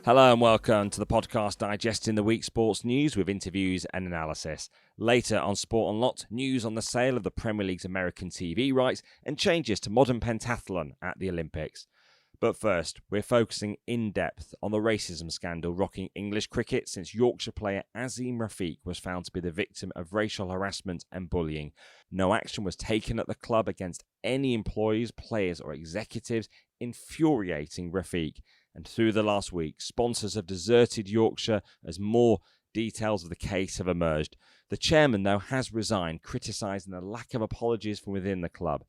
Hello and welcome to the podcast digesting the week's sports news with interviews and analysis. Later on Sport Unlocked, news on the sale of the Premier League's American TV rights and changes to modern pentathlon at the Olympics. But first, we're focusing in depth on the racism scandal rocking English cricket since Yorkshire player Azeem Rafiq was found to be the victim of racial harassment and bullying. No action was taken at the club against any employees, players or executives, infuriating Rafiq. And through the last week, sponsors have deserted Yorkshire as more details of the case have emerged. The chairman, though, has resigned, criticising the lack of apologies from within the club.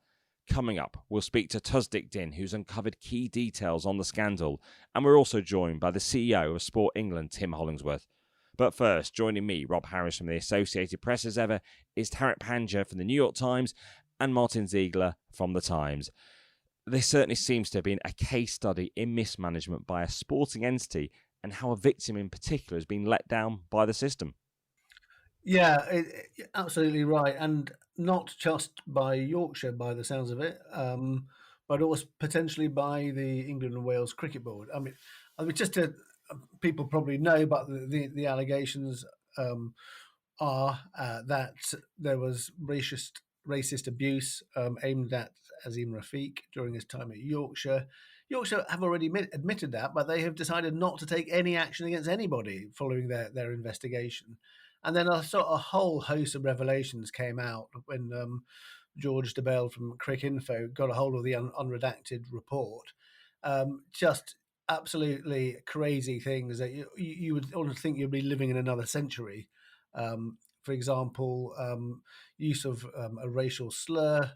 Coming up, we'll speak to Tusdiq, who's uncovered key details on the scandal, and we're also joined by the CEO of Sport England, Tim Hollingsworth. But first, joining me, Rob Harris from the Associated Press as ever, is Tariq Panja from the New York Times and Martyn Ziegler from the Times. This certainly seems to have been a case study in mismanagement by a sporting entity and how a victim in particular has been let down by the system. Yeah, absolutely right. And not just by Yorkshire, by the sounds of it, but also potentially by the England and Wales Cricket Board. I mean just to people probably know, but the allegations are that there was racist abuse aimed at Azeem Rafiq during his time at Yorkshire. Yorkshire have already admitted that, but they have decided not to take any action against anybody following their investigation. And then a whole host of revelations came out when George DeBell from Cricinfo got a hold of the unredacted report. Just absolutely crazy things that you would almost think you'd be living in another century. For example, use of a racial slur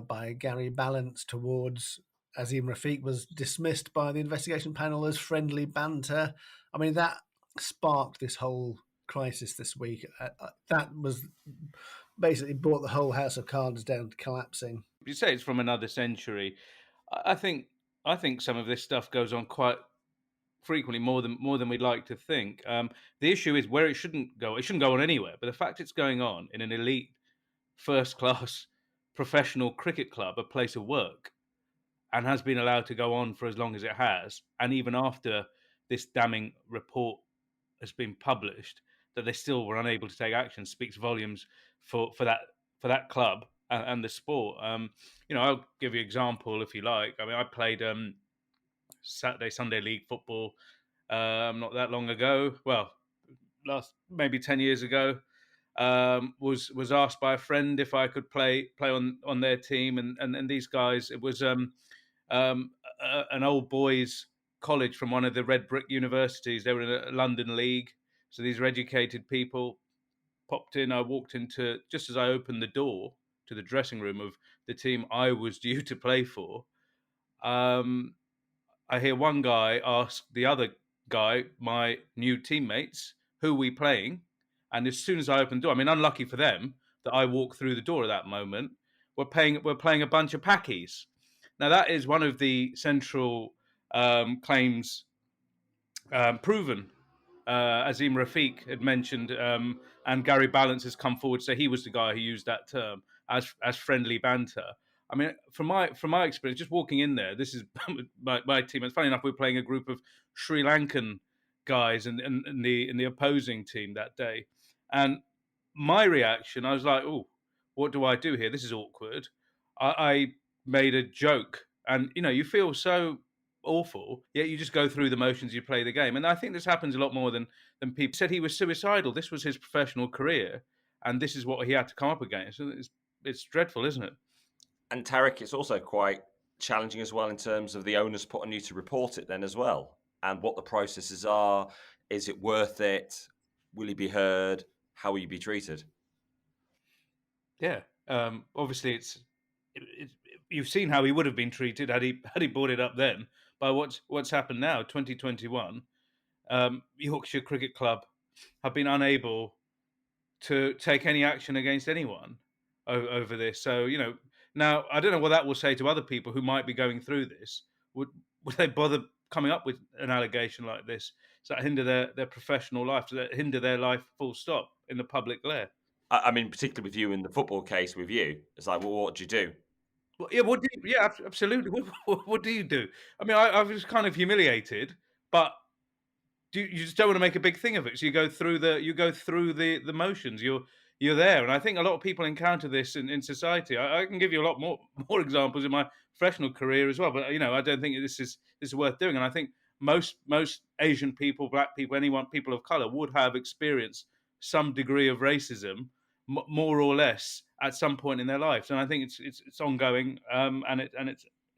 by Gary Balance towards Azeem Rafiq was dismissed by the investigation panel as friendly banter. I mean, that sparked this whole crisis this week. That was basically brought the whole house of cards down to collapsing. You say it's from another century. I think some of this stuff goes on quite frequently, more than we'd like to think. The issue is where it shouldn't go. It shouldn't go on anywhere. But the fact it's going on in an elite, first-class, professional cricket club, a place of work, and has been allowed to go on for as long as it has, and even after this damning report has been published, that they still were unable to take action, speaks volumes for that club and the sport. I'll give you an example if you like. I mean, I played Saturday, Sunday league football not that long ago. Well, maybe 10 years ago. Was asked by a friend if I could play on their team, and these guys. It was an old boys college from one of the red brick universities. They were in a London league, so these are educated people. Popped in. I walked into just as I opened the door to the dressing room of the team I was due to play for. I hear one guy ask the other guy, my new teammates, who are we playing? And as soon as I opened the door, I mean, unlucky for them that I walked through the door at that moment, we're playing a bunch of packies. Now, that is one of the central claims proven. Azeem Rafiq had mentioned, and Gary Balance has come forward to say he was the guy who used that term as friendly banter. I mean, from my experience, just walking in there, this is my team. It's funny enough, we're playing a group of Sri Lankan guys in the opposing team that day, and my reaction, I was like, "Oh, what do I do here? This is awkward." I made a joke, and you feel so awful, yet you just go through the motions, you play the game. And I think this happens a lot more than people. Said he was suicidal. This was his professional career, and this is what he had to come up against. It's dreadful, isn't it? And Tariq, it's also quite challenging as well in terms of the onus put on you to report it then as well, and what the processes are. Is it worth it? Will he be heard? How will you be treated? Yeah, obviously you've seen how he would have been treated had he brought it up then. By what's happened now, 2021, Yorkshire Cricket Club have been unable to take any action against anyone over this. So now I don't know what that will say to other people who might be going through this. Would they bother coming up with an allegation like this? Does that hinder their professional life? Does that hinder their life full stop in the public glare? I mean, particularly with you in the football case with you, it's like, well, what do you do? Well, yeah, absolutely. What do you do? I mean, I was kind of humiliated, but you just don't want to make a big thing of it. So you go through the motions. You're there, and I think a lot of people encounter this in society. I can give you a lot more examples in my professional career as well, but I don't think this is worth doing. And I think most Asian people, black people, people of color would have experienced some degree of racism, more or less, at some point in their lives. And I think it's ongoing, and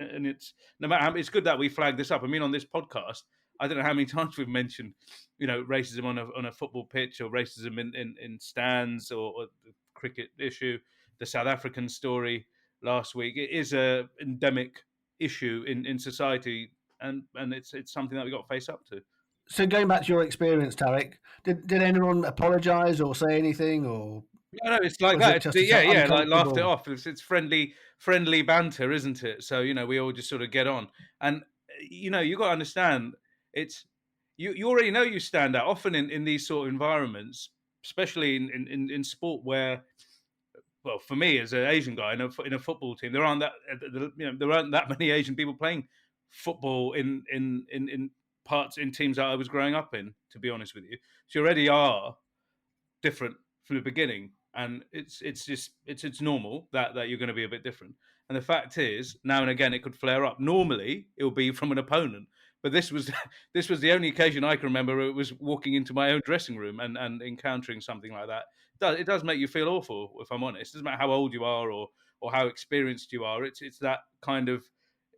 it's no matter how, it's good that we flag this up. I mean, on this podcast, I don't know how many times we've mentioned, racism on a football pitch, or racism in stands, or the cricket issue, the South African story last week. It is a endemic issue in society, and it's something that we got to face up to. So going back to your experience, Tariq, did anyone apologise or say anything, or No, it's like was it that. just Yeah, like laughed it uncomfortable? off. It's friendly banter, isn't it? So we all just sort of get on, and you got to understand, it's you already know you stand out often in these sort of environments, especially in sport where, well, for me as an Asian guy in a football team, there aren't that many Asian people playing football in parts in teams that I was growing up in. To be honest with you, so you already are different from the beginning, and it's normal that you're going to be a bit different. And the fact is, now and again, it could flare up. Normally, it will be from an opponent, but this was this was the only occasion I can remember it was walking into my own dressing room and encountering something like that. It does make you feel awful, if I'm honest. It doesn't matter how old you are or how experienced you are. It's that kind of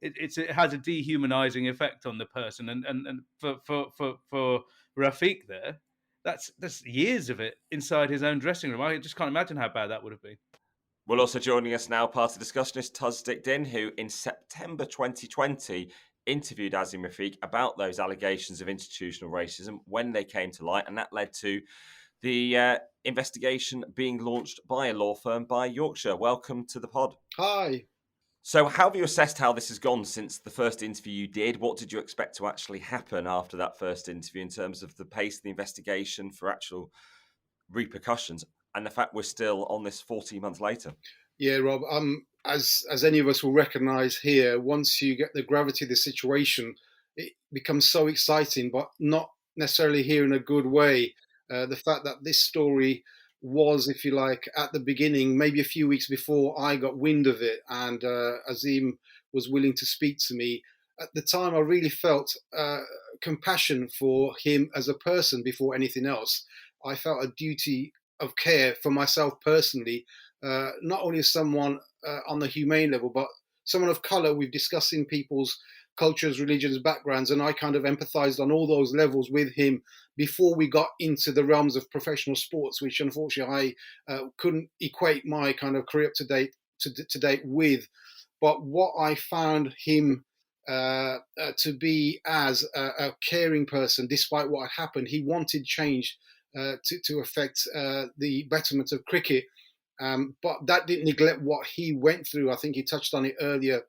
it has a dehumanizing effect on the person, and for Rafiq there, that's years of it inside his own dressing room. I just can't imagine how bad that would have been. Well, also joining us now, part of the discussion, is Tusdiq, who in September 2020 interviewed Azeem Rafiq about those allegations of institutional racism when they came to light, and that led to the investigation being launched by a law firm by Yorkshire. Welcome to the pod. Hi. So how have you assessed how this has gone since the first interview you did? What did you expect to actually happen after that first interview in terms of the pace of the investigation for actual repercussions, and the fact we're still on this 14 months later? Yeah, Rob, as any of us will recognise here, once you get the gravity of the situation, it becomes so exciting, but not necessarily here in a good way. The fact that this story was, if you like, at the beginning, maybe a few weeks before I got wind of it, and Azeem was willing to speak to me. At the time, I really felt compassion for him as a person before anything else. I felt a duty of care for myself personally, not only as someone on the humane level, but someone of colour. We've discussing people's cultures, religions, backgrounds, and I kind of empathised on all those levels with him before we got into the realms of professional sports, which unfortunately I couldn't equate my kind of career up to date with. But what I found him to be as a caring person, despite what had happened, he wanted change to affect the betterment of cricket. But that didn't neglect what he went through. I think he touched on it earlier.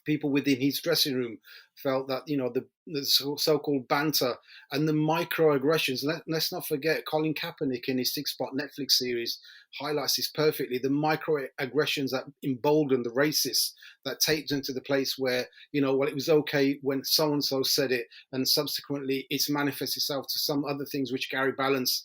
People within his dressing room felt that, the so-called banter and the microaggressions. Let's not forget, Colin Kaepernick in his 6-part Netflix series highlights this perfectly. The microaggressions that embolden the racists, that take them to the place where, it was okay when so-and-so said it, and subsequently it's manifests itself to some other things, which Gary Balance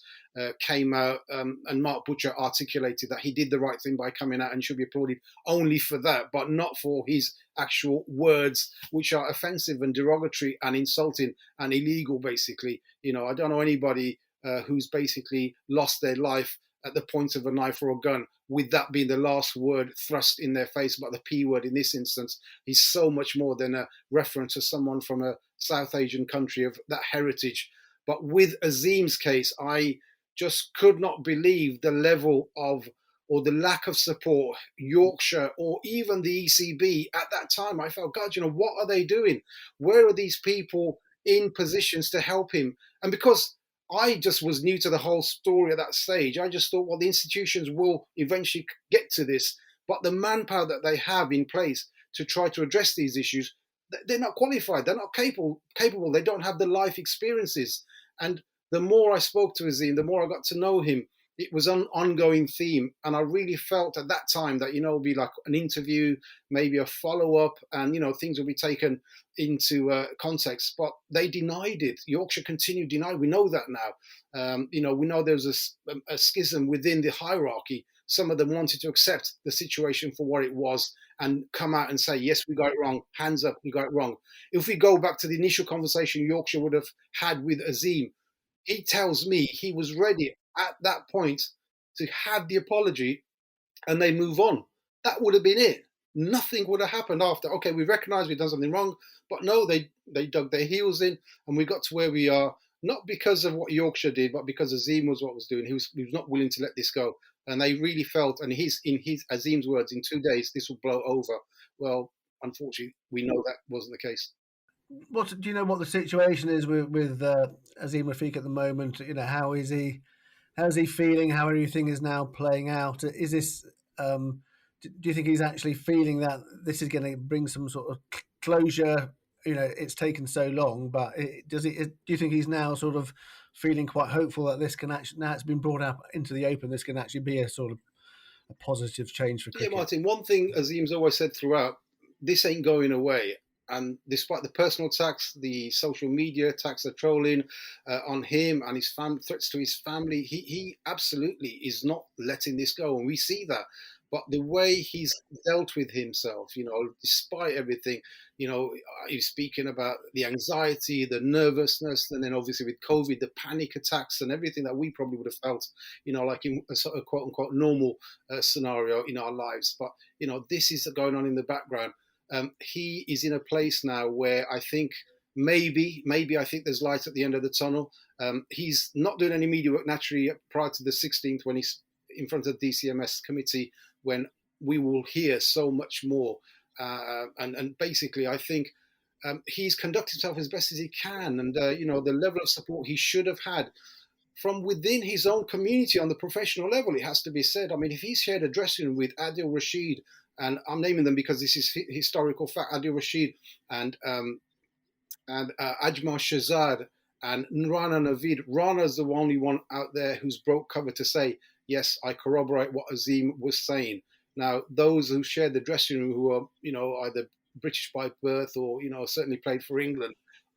came out, and Mark Butcher articulated that he did the right thing by coming out and should be applauded only for that, but not for his actual words, which are offensive and derogatory and insulting and illegal, basically. I don't know anybody who's basically lost their life at the point of a knife or a gun, with that being the last word thrust in their face. But the P word in this instance is so much more than a reference to someone from a South Asian country of that heritage. But with Azeem's case, I just could not believe the level of, or the lack of support, Yorkshire or even the ECB at that time. I felt, God, what are they doing? Where are these people in positions to help him? And because I just was new to the whole story at that stage, I just thought, well, the institutions will eventually get to this, but the manpower that they have in place to try to address these issues, they're not qualified, they're not capable, they don't have the life experiences. And the more I spoke to Azeem, the more I got to know him, it was an ongoing theme. And I really felt at that time that, it'd be like an interview, maybe a follow-up, and, things will be taken into context. But they denied it. Yorkshire continued to deny. We know that now. We know there's a schism within the hierarchy. Some of them wanted to accept the situation for what it was and come out and say, yes, we got it wrong. Hands up, we got it wrong. If we go back to the initial conversation Yorkshire would have had with Azeem, he tells me he was ready at that point to have the apology and they move on. That would have been it. Nothing would have happened after. Okay, we recognise we've done something wrong, but no, they dug their heels in and we got to where we are, not because of what Yorkshire did, but because Azeem was what was doing. He was not willing to let this go. And they really felt, and in Azeem's words, in 2 days, this will blow over. Well, unfortunately, we know that wasn't the case. Do you know what the situation is with Azeem Rafiq at the moment? How is he? How's he feeling? How everything is now playing out? Is this? Do you think he's actually feeling that this is going to bring some sort of closure? It's taken so long, but do you think he's now sort of feeling quite hopeful that this can actually, now it's been brought out into the open, this can actually be a sort of a positive change for cricket? Yeah, Martin, one thing Azeem's always said throughout, this ain't going away. And despite the personal attacks, the social media attacks, the trolling on him and his threats to his family, he absolutely is not letting this go. And we see that. But the way he's dealt with himself, despite everything, he's speaking about the anxiety, the nervousness, and then obviously with COVID, the panic attacks and everything that we probably would have felt, like in a sort of quote unquote normal scenario in our lives. But, this is going on in the background. He is in a place now where I think maybe I think there's light at the end of the tunnel. He's not doing any media work naturally prior to the 16th when he's in front of the DCMS committee, when we will hear so much more. And basically, I think he's conducted himself as best as he can. And, the level of support he should have had from within his own community on the professional level, it has to be said. I mean, if he's shared a dressing room with Adil Rashid, and I'm naming them because this is historical fact, Adil Rashid and Ajmal Shahzad and Rana Naveed. Rana's the only one out there who's broke cover to say, yes, I corroborate what Azeem was saying. Now, those who shared the dressing room, who are, either British by birth or, certainly played for England,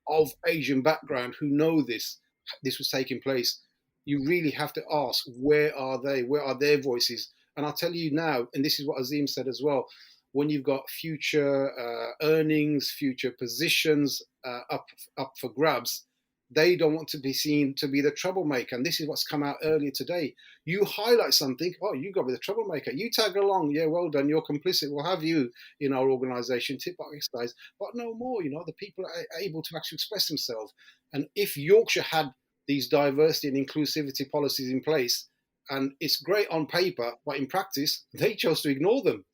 of Asian background, who know this was taking place, you really have to ask, where are they? Where are their voices? And I'll tell you now, and this is what Azeem said as well, when you've got future earnings, future positions up for grabs, they don't want to be seen to be the troublemaker. And this is what's come out earlier today. You highlight something, oh, you got to be the troublemaker. You tag along, yeah, well done, you're complicit. We'll have you in our organisation, tip box exercise, but no more. The people are able to actually express themselves. And if Yorkshire had these diversity and inclusivity policies in place, and it's great on paper, but in practice, they chose to ignore them.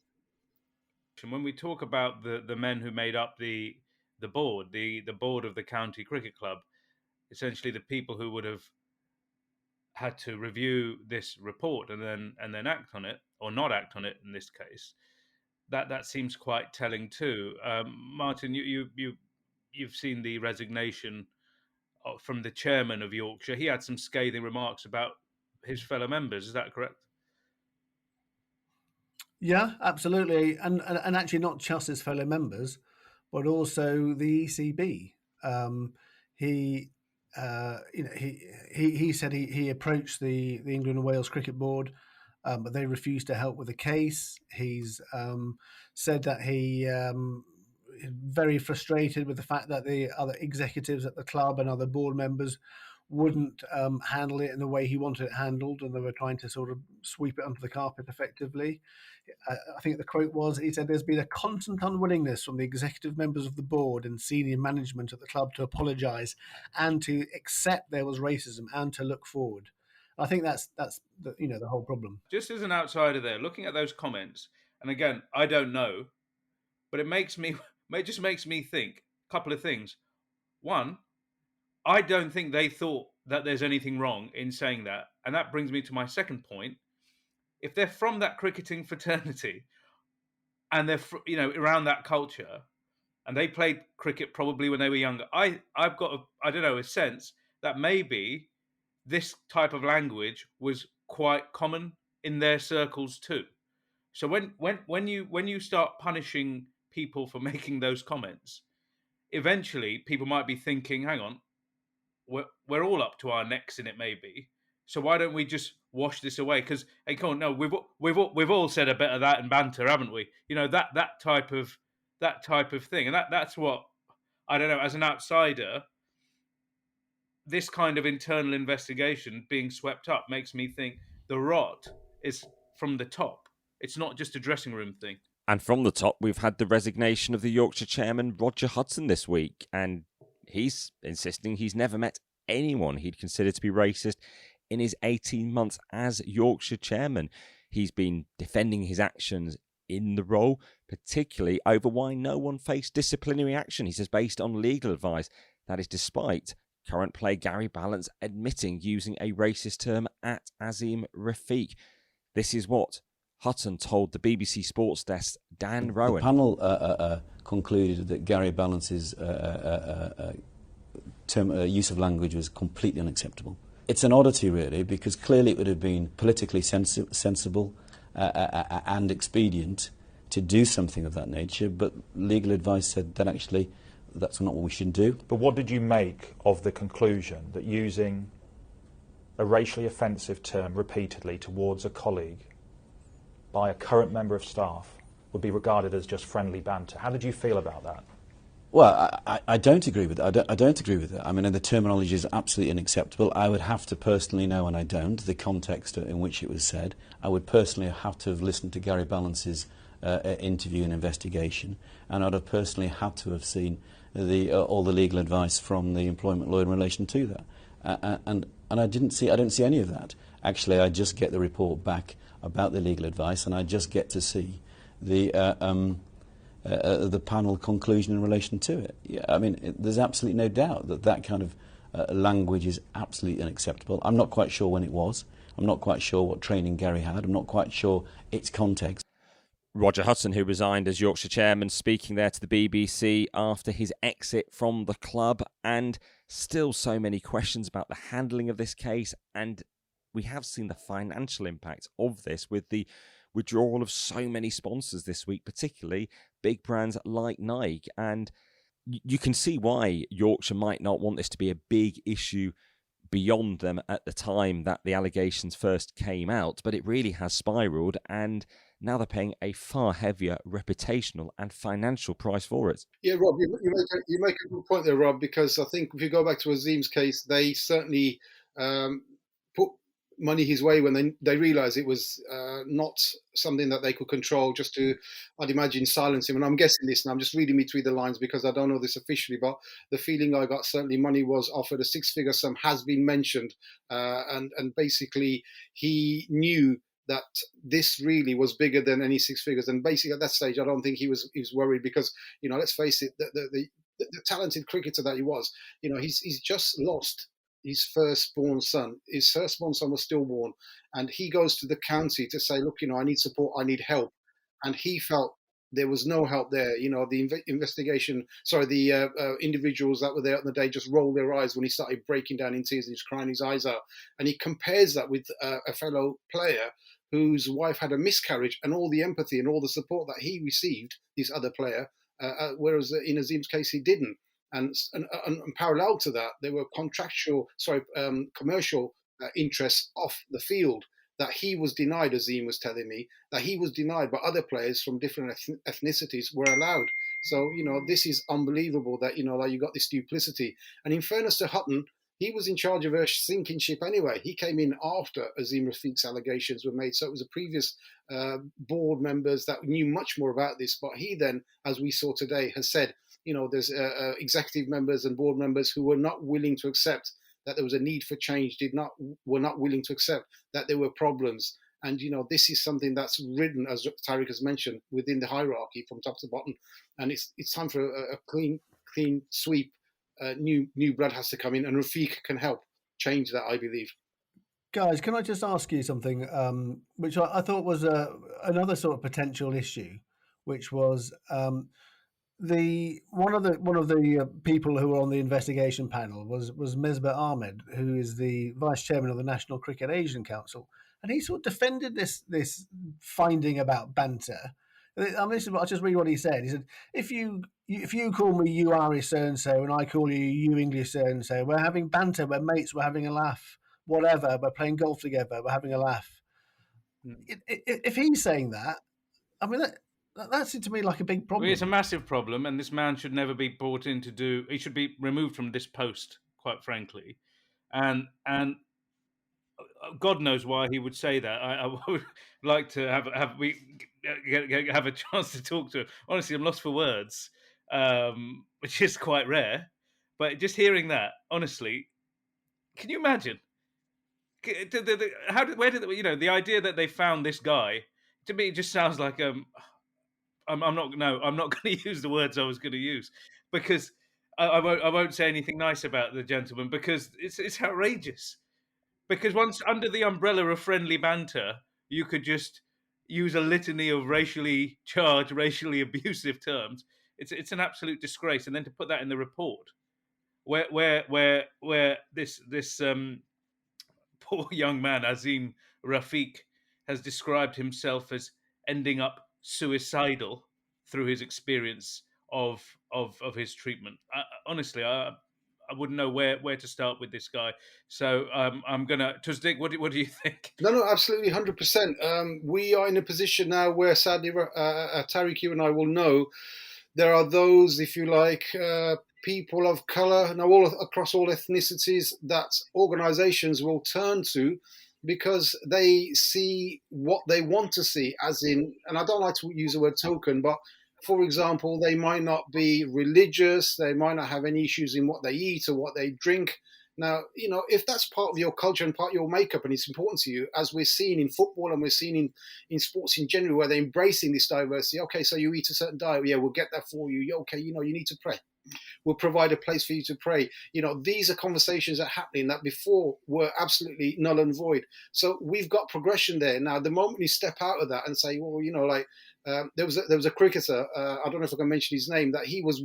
When we talk about the men who made up the board, the board of the county cricket club, essentially the people who would have had to review this report and then act on it, or not act on it in this case, that seems quite telling too. Martyn, you've seen the resignation from the chairman of Yorkshire. He had some scathing remarks about his fellow members. Is that correct? Yeah, absolutely, and actually not just his fellow members, but also the ECB. He said he approached the England and Wales Cricket Board, but they refused to help with the case. He's said that he is very frustrated with the fact that the other executives at the club and other board members wouldn't handle it in the way he wanted it handled, and they were trying to sort of sweep it under the carpet effectively. I think the quote was, he said, there's been a constant unwillingness from the executive members of the board and senior management at the club to apologise and to accept there was racism and to look forward. I think that's the whole problem. Just as an outsider there, looking at those comments, and again, I don't know, but it just makes me think a couple of things. One, I don't think they thought that there's anything wrong in saying that. And that brings me to my second point. If they're from that cricketing fraternity and they're, around that culture, and they played cricket probably when they were younger, I've got, a sense that maybe this type of language was quite common in their circles too. So when you start punishing people for making those comments, eventually people might be thinking, hang on, we're all up to our necks in it, maybe. So why don't we just wash this away? Because hey, come on, no, we've all said a bit of that in banter, haven't we? That type of thing, and that's what I don't know. As an outsider, this kind of internal investigation being swept up makes me think the rot is from the top. It's not just a dressing room thing. And from the top, we've had the resignation of the Yorkshire chairman, Roger Hudson, this week. And he's insisting he's never met anyone he'd consider to be racist in his 18 months as Yorkshire chairman. He's been defending his actions in the role, particularly over why no one faced disciplinary action. He says based on legal advice, that is despite current player Gary Ballance admitting using a racist term at Azeem Rafiq. This is what Hutton told the BBC Sports Desk Dan Rowan. The panel concluded that Gary Ballance's use of language was completely unacceptable. It's an oddity, really, because clearly it would have been politically sensible and expedient to do something of that nature, but legal advice said that actually that's not what we should do. But what did you make of the conclusion that using a racially offensive term repeatedly towards a colleague by a current member of staff would be regarded as just friendly banter? How did you feel about that? Well, I don't agree with that. I don't agree with that. I mean, the terminology is absolutely unacceptable. I would have to personally know, and I don't, the context in which it was said. I would personally have to have listened to Gary Balance's interview and investigation, and I'd have personally had to have seen all the legal advice from the employment lawyer in relation to that. And I didn't see any of that. Actually, I just get the report back about the legal advice, and I just get to see the panel conclusion in relation to it. Yeah, I mean, there's absolutely no doubt that that kind of language is absolutely unacceptable. I'm not quite sure when it was. I'm not quite sure what training Gary had. I'm not quite sure its context. Roger Hudson, who resigned as Yorkshire chairman, speaking there to the BBC after his exit from the club, and still so many questions about the handling of this case. And we have seen the financial impact of this with the withdrawal of so many sponsors this week, particularly big brands like Nike. And you can see why Yorkshire might not want this to be a big issue beyond them at the time that the allegations first came out, but it really has spiralled, and now they're paying a far heavier reputational and financial price for it. Yeah, Rob, you make a good point there, Rob, because I think if you go back to Azeem's case, they certainly put money his way when they realised it was not something that they could control, just to, I'd imagine, silence him. And I'm guessing this, and I'm just reading between the lines because I don't know this officially, but the feeling I got, certainly money was offered, a six-figure sum has been mentioned, and basically he knew that this really was bigger than any six figures. And basically at that stage, I don't think he was worried because, let's face it, the talented cricketer that he was, he's just lost his firstborn son. His firstborn son was stillborn, and he goes to the county to say, look, I need support, I need help. And he felt there was no help there. The individuals that were there on the day just rolled their eyes when he started breaking down in tears and he's crying his eyes out. And he compares that with a fellow player whose wife had a miscarriage, and all the empathy and all the support that he received, this other player, whereas in Azeem's case, he didn't. And parallel to that, there were commercial interests off the field that he was denied. Azeem was telling me that he was denied, but other players from different ethnicities were allowed. So, this is unbelievable that, that you got this duplicity. And in fairness to Hutton, he was in charge of a sinking ship anyway. He came in after Azeem Rafiq's allegations were made. So it was the previous board members that knew much more about this. But he then, as we saw today, has said, there's executive members and board members who were not willing to accept that there was a need for change, were not willing to accept that there were problems. And, this is something that's written, as Tariq has mentioned, within the hierarchy from top to bottom. And it's time for a clean sweep. New blood has to come in, and Rafiq can help change that, I believe. Guys, can I just ask you something, which I thought was another sort of potential issue, which was one of the people who were on the investigation panel was Mesbah Ahmed, who is the vice chairman of the National Cricket Asian Council, and he sort of defended this finding about banter. I mean, I'll just read what he said. He said, if you call me you Irish so-and-so and I call you English so-and-so, we're having banter, we're mates, we're having a laugh, whatever, we're playing golf together, we're having a laugh. If he's saying that, I mean, that seems to me like a big problem. Well, it's a massive problem, and this man should never be brought in to do... He should be removed from this post, quite frankly. And God knows why he would say that. I would like to have a chance to talk to him. Honestly, I'm lost for words, which is quite rare. But just hearing that, honestly, can you imagine? Where did the idea that they found this guy? To me, it just sounds like I'm not going to use the words I was going to use, because I won't say anything nice about the gentleman, because it's outrageous. Because once under the umbrella of friendly banter, you could just use a litany of racially charged, racially abusive terms. It's an absolute disgrace. And then to put that in the report, where this poor young man, Azeem Rafiq, has described himself as ending up suicidal through his experience of his treatment. Honestly, I wouldn't know where to start with this guy. So I'm gonna Tusdiq. What do you think? No, absolutely, 100%. We are in a position now where, sadly, Tariq, you and I will know, there are those, if you like, people of colour, now all across all ethnicities, that organisations will turn to because they see what they want to see, as in, and I don't like to use the word token, but for example, they might not be religious, they might not have any issues in what they eat or what they drink. Now, if that's part of your culture and part of your makeup and it's important to you, as we're seeing in football and we're seeing in sports in general, where they're embracing this diversity. Okay, so you eat a certain diet. Yeah, we'll get that for you. Yeah, okay, you need to pray. We'll provide a place for you to pray. These are conversations that are happening that before were absolutely null and void. So we've got progression there. Now, the moment you step out of that and say, well, there was a cricketer, I don't know if I can mention his name, that he was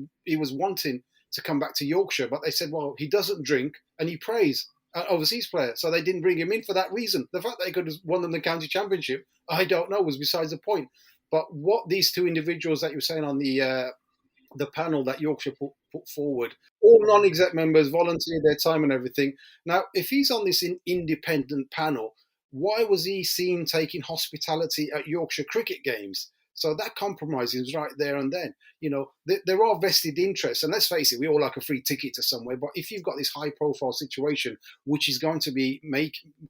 wanting to come back to Yorkshire, but they said, well, he doesn't drink and he prays, an overseas player. So they didn't bring him in for that reason. The fact that they could have won them the county championship, I don't know, was besides the point. But what these two individuals that you were saying on the panel that Yorkshire put forward, all non-exec members volunteered their time and everything. Now, if he's on this independent panel, why was he seen taking hospitality at Yorkshire cricket games? So that compromise is right there and then. There are vested interests. And let's face it, we all like a free ticket to somewhere. But if you've got this high-profile situation which is going to be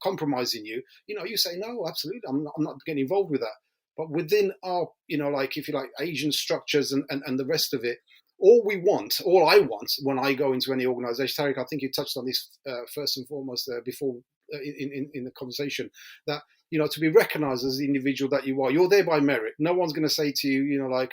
compromising you, you say, no, absolutely, I'm not getting involved with that. But within our, if you like, Asian structures and the rest of it, all I want when I go into any organisation, Tariq, I think you touched on this first and foremost before in the conversation, that to be recognised as the individual that you are. You're there by merit. No one's going to say to you,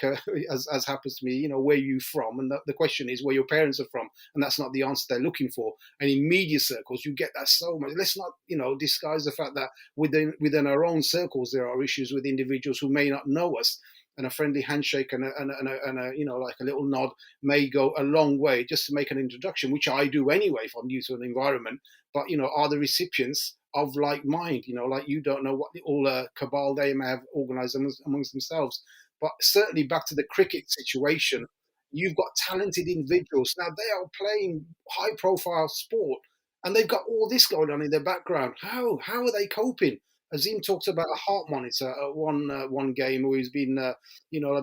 as happens to me, where are you from? And the question is where your parents are from. And that's not the answer they're looking for. And in media circles, you get that so much. Let's not, disguise the fact that within our own circles, there are issues with individuals who may not know us. And a friendly handshake and a like a little nod may go a long way just to make an introduction, which I do anyway if I'm new to an environment. But, are the recipients of like mind, like you don't know what all cabal they may have organised amongst themselves. But certainly back to the cricket situation, you've got talented individuals. Now they are playing high profile sport and they've got all this going on in their background. How are they coping? Azeem talked about a heart monitor at one game where he's been,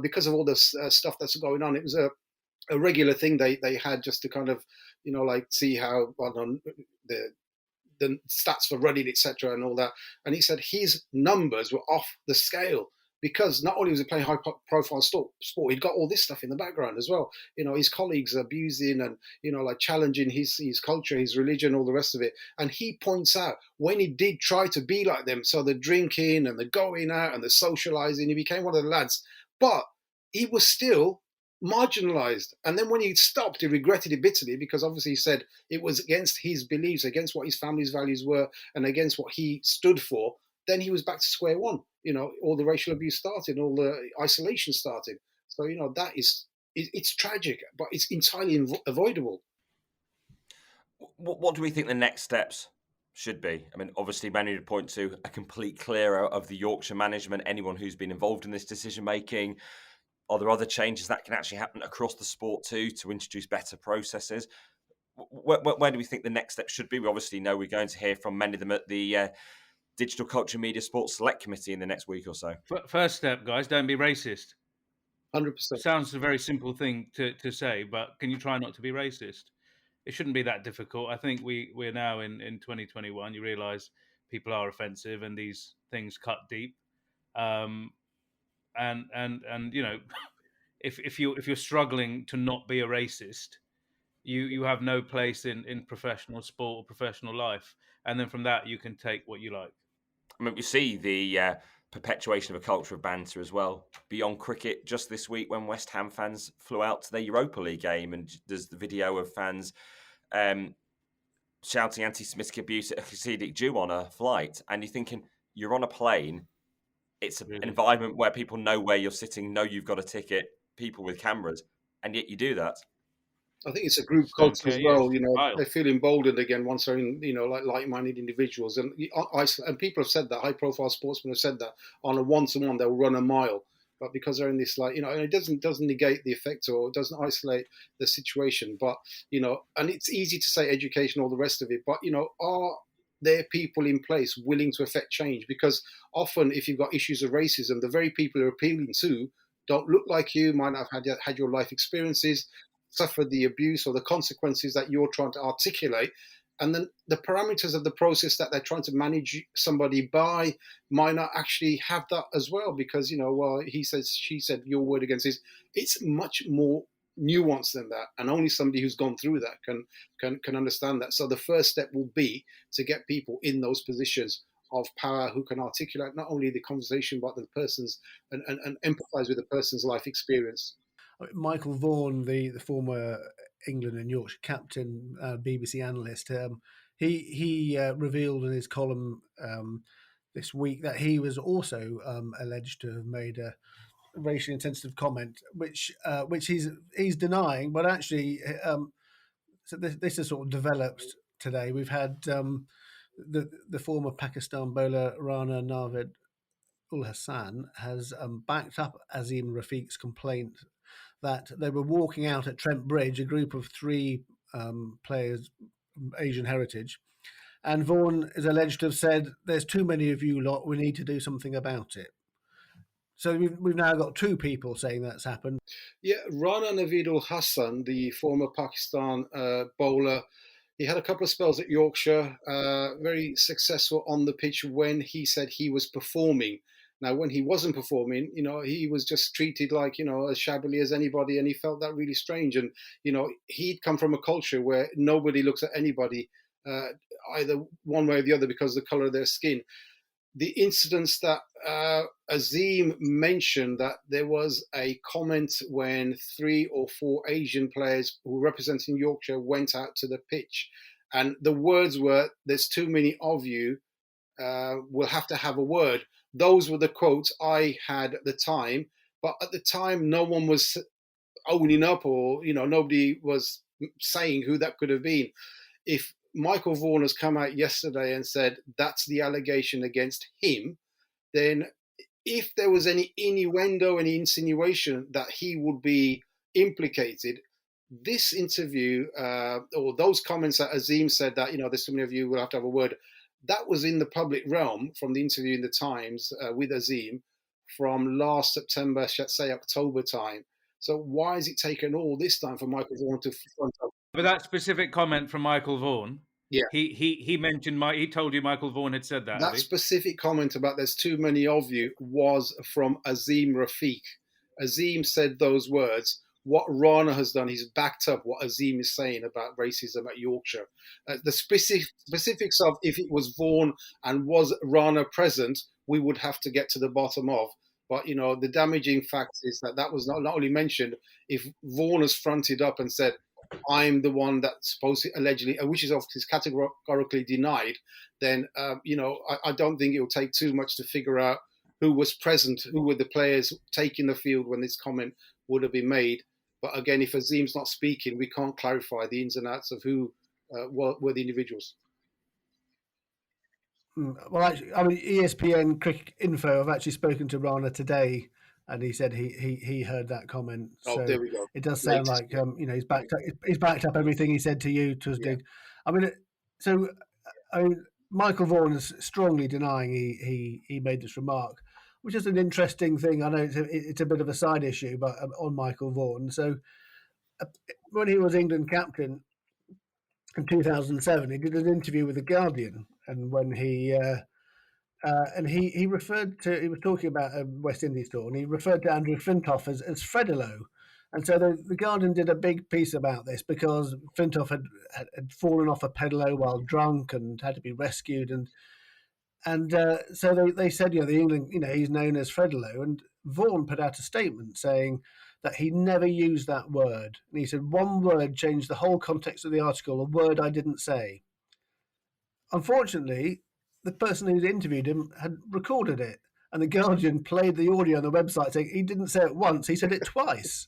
because of all this stuff that's going on. It was a regular thing they had just to kind of, see how the stats for running, etc., and all that. And he said his numbers were off the scale because not only was he playing high-profile sport, he'd got all this stuff in the background as well. His colleagues abusing and, challenging his culture, his religion, all the rest of it. And he points out when he did try to be like them, so the drinking and the going out and the socialising, he became one of the lads. But he was still marginalised. And then when he stopped, he regretted it bitterly because obviously he said it was against his beliefs, against what his family's values were and against what he stood for. Then he was back to square one. All the racial abuse started, all the isolation started. So, it's tragic, but it's entirely avoidable. What do we think the next steps Should be. I mean, obviously, many would point to a complete clear out of the Yorkshire management, anyone who's been involved in this decision making. Are there other changes that can actually happen across the sport too to introduce better processes? Where do we think the next step should be? We obviously know we're going to hear from many of them at the Digital Culture Media Sports Select Committee in the next week or so. First step, guys, don't be racist. 100%. Sounds a very simple thing to say, but can you try not to be racist? It shouldn't be that difficult. I think we're now in 2021. You realise people are offensive and these things cut deep. And you know, if you're struggling to not be a racist, you have no place in professional sport or professional life. And then from that you can take what you like. I mean, we see the perpetuation of a culture of banter as well beyond cricket. Just this week, when West Ham fans flew out to their Europa League game, and there's the video of fans shouting anti-Semitic abuse at a Hasidic Jew on a flight, and you're thinking, you're on a plane. It's an environment where people know where you're sitting, know you've got a ticket, people with cameras, and yet you do that. I think it's a group culture as well. You know, Wild. they feel emboldened again once they're in, you know, like-minded individuals. And people have said that, high-profile sportsmen have said that on a one-to-one they'll run a mile. But because they're in this, like, you know, and it doesn't negate the effect or doesn't isolate the situation. But, you know, and it's easy to say education, all the rest of it. But, you know, are there people in place willing to affect change? Because often if you've got issues of racism, the very people you're appealing to don't look like you, might not have had your life experiences, suffered the abuse or the consequences that you're trying to articulate. And then the parameters of the process that they're trying to manage somebody by might not actually have that as well, because, you know, well, he says, she said, your word against his. It's much more nuanced than that, and only somebody who's gone through that can understand that. So the first step will be to get people in those positions of power who can articulate not only the conversation but the person's and empathize with the person's life experience. Michael Vaughan, the former England and Yorkshire captain, BBC analyst, he revealed in his column this week that he was also alleged to have made a racially insensitive comment, which he's denying, but actually, so this has sort of developed today. We've had the former Pakistan bowler Rana Navid Ul Hassan has backed up Azeem Rafiq's complaint that they were walking out at Trent Bridge, a group of three players from Asian heritage, and Vaughan is alleged to have said, "There's too many of you lot. We need to do something about it." So we've now got two people saying that's happened. Yeah, Rana Navid Ul Hassan, the former Pakistan bowler, he had a couple of spells at Yorkshire, very successful on the pitch when he said he was performing. Now, when he wasn't performing, you know, he was just treated like, you know, as shabbily as anybody, and he felt that really strange. And, you know, he'd come from a culture where nobody looks at anybody either one way or the other because of the colour of their skin. The incidents that Azeem mentioned, that there was a comment when 3 or 4 Asian players who were representing Yorkshire went out to the pitch, and the words were, "There's too many of you, we'll have to have a word." Those were the quotes I had at the time, but at the time no one was owning up, or, you know, nobody was saying who that could have been. If Michael Vaughan has come out yesterday and said that's the allegation against him, then if there was any innuendo, any insinuation that he would be implicated, this interview or those comments that Azeem said that, you know, there's so many of you will have to have a word, that was in the public realm from the interview in the Times with Azeem from last September, let's say October time. So why has it taken all this time for Michael Vaughan to front up? But that specific comment from Michael Vaughan, Yeah, he mentioned he told you Michael Vaughan had said that. that specific comment about "there's too many of you" was from Azeem Rafiq. Azeem said those words. What Rana has done, he's backed up what Azeem is saying about racism at Yorkshire. The specifics of if it was Vaughan and was Rana present, we would have to get to the bottom of. But, you know, the damaging fact is that was not only mentioned. If Vaughan has fronted up and said, "I'm the one that's supposed to allegedly," which is obviously categorically denied, then, you know, I don't think it will take too much to figure out who was present, who were the players taking the field when this comment would have been made. But again, if Azeem's not speaking, we can't clarify the ins and outs of who were the individuals. Well, actually, I mean, ESPN Cricket Info. I've actually spoken to Rana today, and he said he heard that comment. Oh, So there we go. it does sound Latest. like he's backed up everything he said to you, Tusdiq. I mean, so I mean, Michael Vaughan is strongly denying he made this remark, which is an interesting thing. I know it's a bit of a side issue, but on Michael Vaughan. So when he was England captain in 2007, he did an interview with the Guardian, and when he referred to, he was talking about a West Indies tour, and he referred to Andrew Flintoff as Fredolo. And so the Guardian did a big piece about this because Flintoff had fallen off a pedalo while drunk and had to be rescued, and so they said, the England, he's known as Fredolo, and Vaughan put out a statement saying that he never used that word, and he said one word changed the whole context of the article, a word I didn't say. Unfortunately, the person who'd interviewed him had recorded it, and the Guardian played the audio on the website saying he didn't say it once, he said it twice.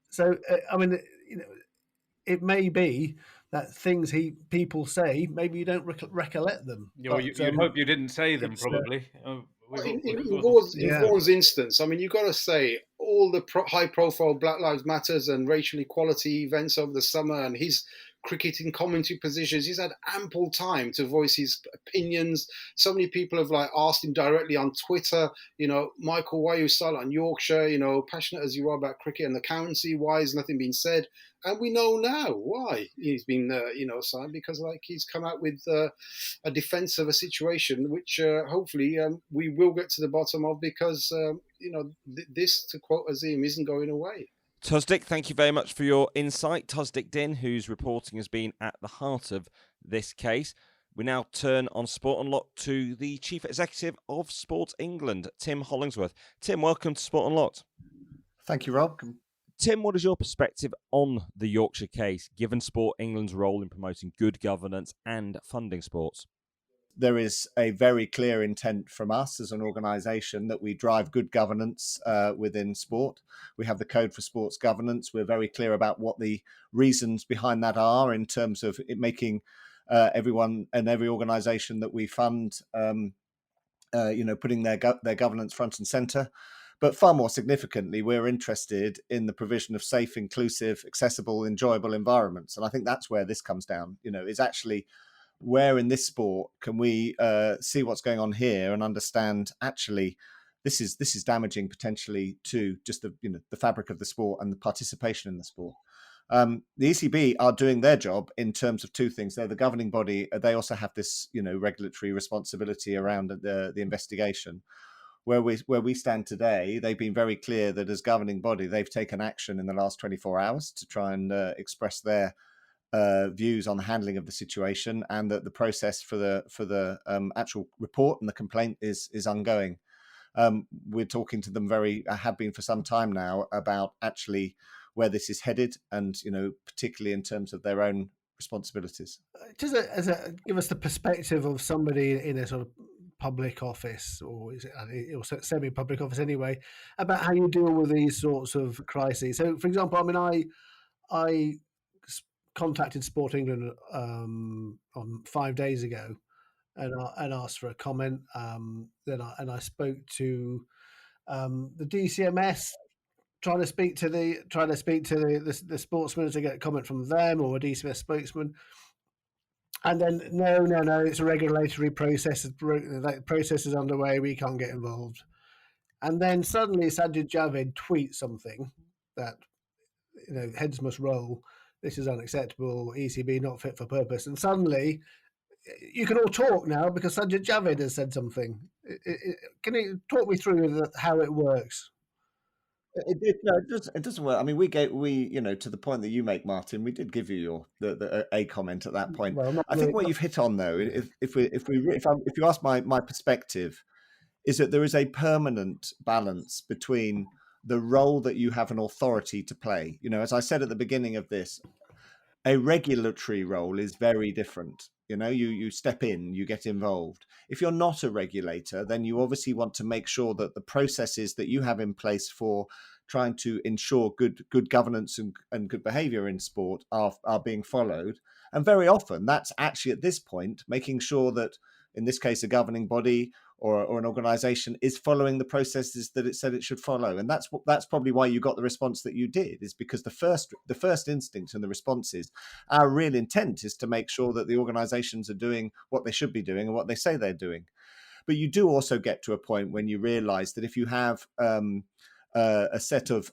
So, I mean, it may be that things people say, maybe you don't recollect them. Well, you'd hope you didn't say them, probably. In Vaughan's instance, I mean, you've got to say all the high-profile Black Lives Matters and racial equality events over the summer, and his cricketing commentary positions. He's had ample time to voice his opinions. So many people have asked him directly on Twitter, Michael, why are you silent on Yorkshire? Passionate as you are about cricket and the county, why has nothing been said? And we know now why he's been, silent, because he's come out with a defence of a situation, which hopefully we will get to the bottom of, because this, to quote Azeem, isn't going away. Tusdiq, thank you very much for your insight. Tusdiq Din, whose reporting has been at the heart of this case. We now turn on Sport Unlocked to the Chief Executive of Sport England, Tim Hollingsworth. Tim, welcome to Sport Unlocked. Thank you, Rob. Tim, what is your perspective on the Yorkshire case, given Sport England's role in promoting good governance and funding sports? There is a very clear intent from us as an organisation that we drive good governance within sport. We have the Code for Sports Governance. We're very clear about what the reasons behind that are in terms of it making everyone and every organisation that we fund, putting their governance front and centre. But far more significantly, we're interested in the provision of safe, inclusive, accessible, enjoyable environments. And I think that's where this comes down, is actually where in this sport can we see what's going on here and understand actually this is damaging potentially to just the fabric of the sport and the participation in the sport. The ECB are doing their job in terms of two things. They're the governing body. They also have this regulatory responsibility around the investigation. Where we stand today, they've been very clear that as governing body, they've taken action in the last 24 hours to try and express their views on the handling of the situation, and that the process for the actual report and the complaint is ongoing. We're talking to them have been for some time now about actually where this is headed, and particularly in terms of their own responsibilities. Just give us the perspective of somebody in a sort of public office, or semi-public office anyway, about how you deal with these sorts of crises. So, for example, I mean, I contacted Sport England on 5 days ago, and asked for a comment. Then I spoke to the DCMS, trying to speak to the sportsmen to get a comment from them or a DCMS spokesman. And then no, it's a regulatory process. The process is underway. We can't get involved. And then suddenly Sajid Javid tweets something that heads must roll. This is unacceptable. ECB not fit for purpose. And suddenly, you can all talk now because Sajid Javid has said something. Can you talk me through how it works? It doesn't work. I mean, we to the point that you make, Martyn, we did give you a comment at that point. Well, I think what you've hit on, though, if you ask my perspective, is that there is a permanent balance between the role that you have an authority to play. As I said at the beginning of this, a regulatory role is very different. You step in, you get involved. If you're not a regulator, then you obviously want to make sure that the processes that you have in place for trying to ensure good governance and good behaviour in sport are being followed. And very often that's actually at this point making sure that in this case, a governing body or an organisation is following the processes that it said it should follow. And that's probably why you got the response that you did, is because the first instinct and the response is our real intent is to make sure that the organisations are doing what they should be doing and what they say they're doing. But you do also get to a point when you realise that if you have a set of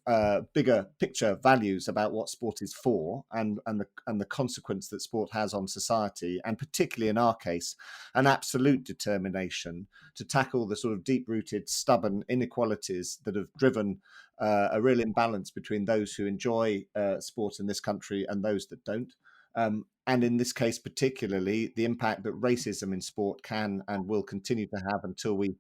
bigger picture values about what sport is for and the consequence that sport has on society, and particularly in our case, an absolute determination to tackle the sort of deep-rooted, stubborn inequalities that have driven a real imbalance between those who enjoy sport in this country and those that don't. And in this case, particularly, the impact that racism in sport can and will continue to have until we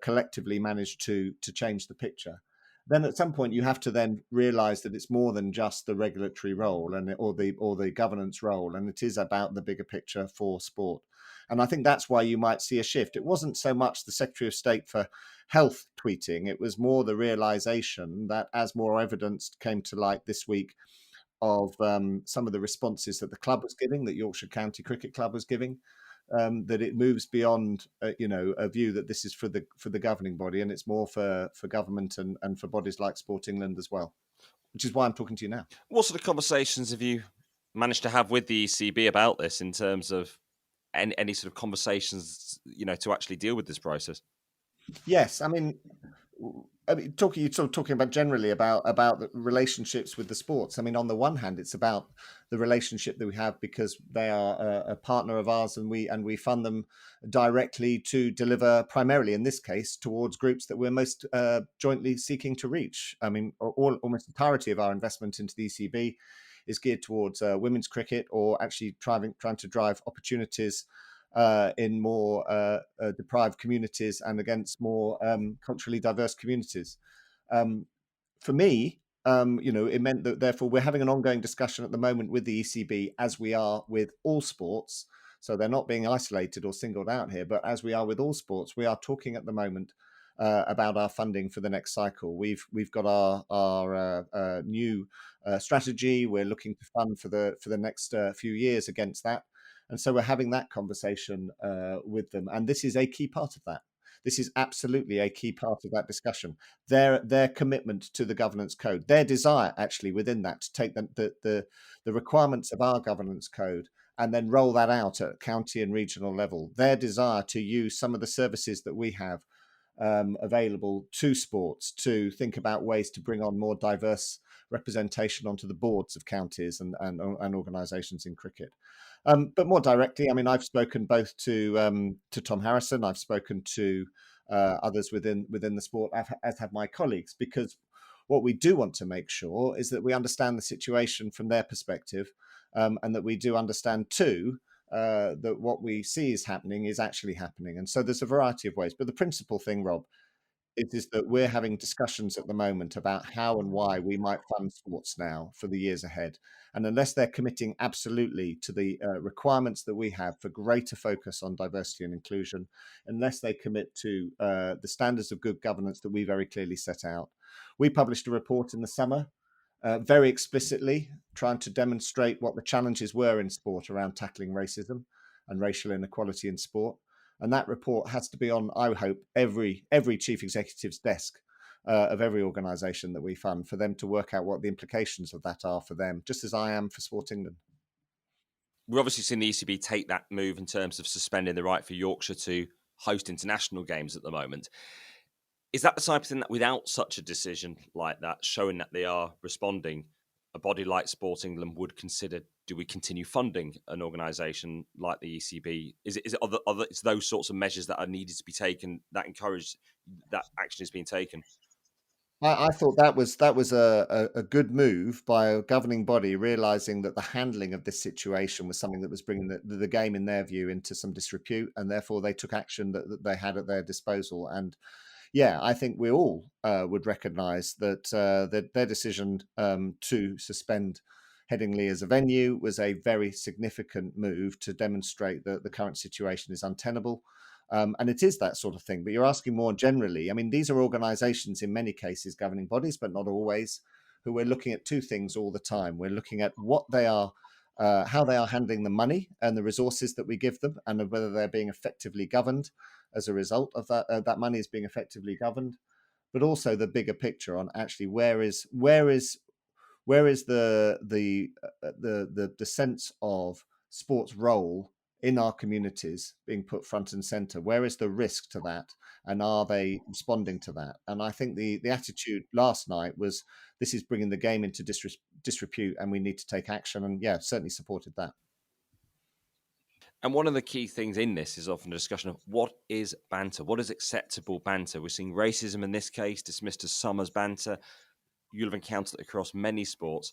collectively manage to change the picture. Then at some point you have to then realise that it's more than just the regulatory role or the governance role, and it is about the bigger picture for sport. And I think that's why you might see a shift. It wasn't so much the Secretary of State for Health tweeting, it was more the realisation that as more evidence came to light this week of some of the responses that the club was giving, that Yorkshire County Cricket Club was giving, that it moves beyond a view that this is for the governing body, and it's more for government and for bodies like Sport England as well, which is why I'm talking to you now. What sort of conversations have you managed to have with the ECB about this, in terms of any sort of conversations, to actually deal with this process? Yes, I mean, you're talking about generally about the relationships with the sports. I mean, on the one hand, it's about the relationship that we have because they are a partner of ours, and we fund them directly to deliver, primarily in this case, towards groups that we're most jointly seeking to reach. I mean, almost the entirety of our investment into the ECB is geared towards women's cricket, or actually trying to drive opportunities in more deprived communities and against more culturally diverse communities. For me, it meant that therefore we're having an ongoing discussion at the moment with the ECB, as we are with all sports. So they're not being isolated or singled out here, but as we are with all sports, we are talking at the moment about our funding for the next cycle. We've got our new strategy. We're looking to fund for the next few years against that. And so we're having that conversation with them. And this is a key part of that. This is absolutely a key part of that discussion. Their commitment to the governance code, their desire actually within that to take the requirements of our governance code and then roll that out at county and regional level. Their desire to use some of the services that we have available to sports, to think about ways to bring on more diverse representation onto the boards of counties and organisations in cricket. But more directly, I mean, I've spoken both to Tom Harrison, I've spoken to others within the sport, as have my colleagues, because what we do want to make sure is that we understand the situation from their perspective, and that we do understand too that what we see is happening is actually happening. And so there's a variety of ways. But the principal thing, Rob, is that we're having discussions at the moment about how and why we might fund sports now for the years ahead. And unless they're committing absolutely to the requirements that we have for greater focus on diversity and inclusion, unless they commit to the standards of good governance that we very clearly set out. We published a report in the summer, very explicitly trying to demonstrate what the challenges were in sport around tackling racism and racial inequality in sport. And that report has to be on, I would hope, every chief executive's desk of every organisation that we fund, for them to work out what the implications of that are for them, just as I am for Sport England. We've obviously seen the ECB take that move in terms of suspending the right for Yorkshire to host international games at the moment. Is that the type of thing that, without such a decision like that, showing that they are responding, a body like Sport England would consider, do we continue funding an organisation like the ECB? Is it it's those sorts of measures that are needed to be taken that encourage that action is being taken? I thought that was a good move by a governing body, realising that the handling of this situation was something that was bringing the game, in their view, into some disrepute, and therefore they took action that they had at their disposal. And yeah, I think we all would recognise that their decision to suspend Headingley as a venue was a very significant move to demonstrate that the current situation is untenable. And it is that sort of thing. But you're asking more generally. I mean, these are organisations, in many cases, governing bodies, but not always, who we're looking at two things all the time. We're looking at what they are how they are handling the money and the resources that we give them, and whether they're being effectively governed as a result of that. That money is being effectively governed, but also the bigger picture on actually where is the sense of sports role in our communities being put front and center? Where is the risk to that, and are they responding to that? And I think the attitude last night was, this is bringing the game into disrepute, and we need to take action. And yeah, certainly supported that. And one of the key things in this is often a discussion of what is banter? What is acceptable banter? We're seeing racism in this case dismissed as some as banter. You'll have encountered it across many sports.